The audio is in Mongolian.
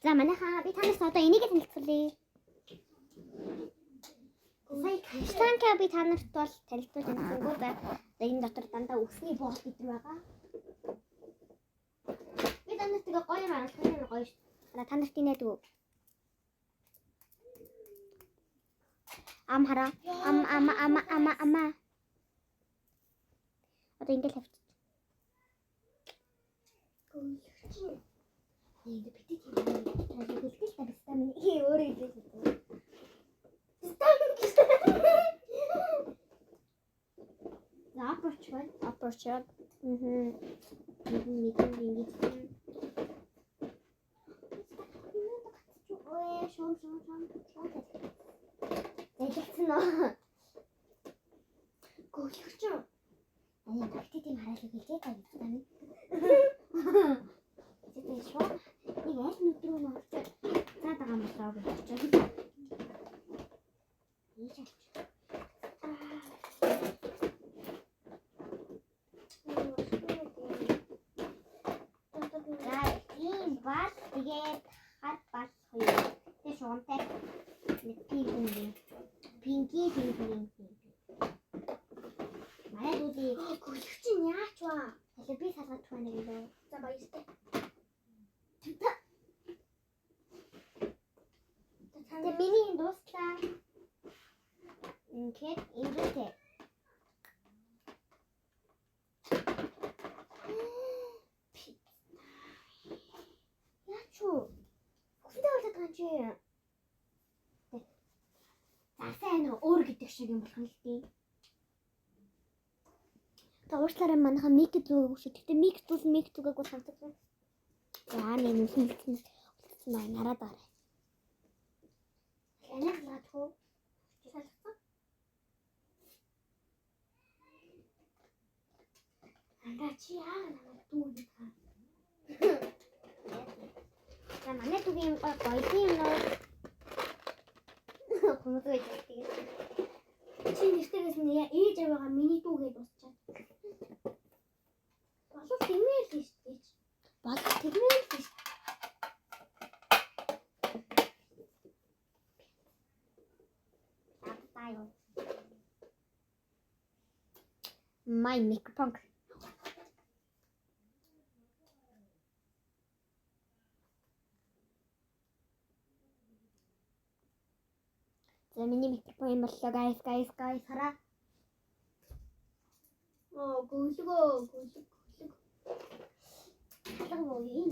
За манайхаа би танаас одоо энийг танилцуулъя. Сая каштанка би танарт бол танилцуулж өгсөнгөө бай. Энэ дотор дандаа өсний боол гэдэг байгаа. Би танарт тэгээ гоё юм аруулах нь гоё шүү. Танарт инээдгүй. Ам хараа. Ама. Одоо ингээл тавьчих. Нэг битгий хэлтэл та бистамин өөрөө хэлж байна. Approach. Шом. Эцэн нөө. Гөлөгч. Ани битгий тийм хараалыг хэлээ та бистамин. Эцэн шоо. Нэг аль нүдрөө нөө. За дагаа матраа гэж. Тэгээд хат бас хоёр. Тэ шуунтай. Нэг пинки. Манай дүүди гөлөгч нь яач вэ? Хали би салгаж байна гэлээ. За баяртай. Тэ миний дуслаа. Ингээд ингэдэг. Яачуу. Хүндээ болоод байгаа чи. За сайн өөр гэдэг шиг юм болох нь л тийм. Та уучлаарай манайха мик зүгөөгүй шүү. Гэтэ мик зүгээгүй санагдав. За нэг нүсэн нараад байгаа. Яна лаадгүй. Салцсан. Анда чи яагаад дүүний таа. За манай түгийн гоё юм нөө. Хүмүүс үгүй. Чи нэртээс нэ ээж аваагаа миний дүүгээ дуусчаад. Болов тэмээл л шүү дээ. Болов тэмээл л шүү. My microphone. За миний микрофон боллоо guys хараа. Гөлөг. Халах муу юм.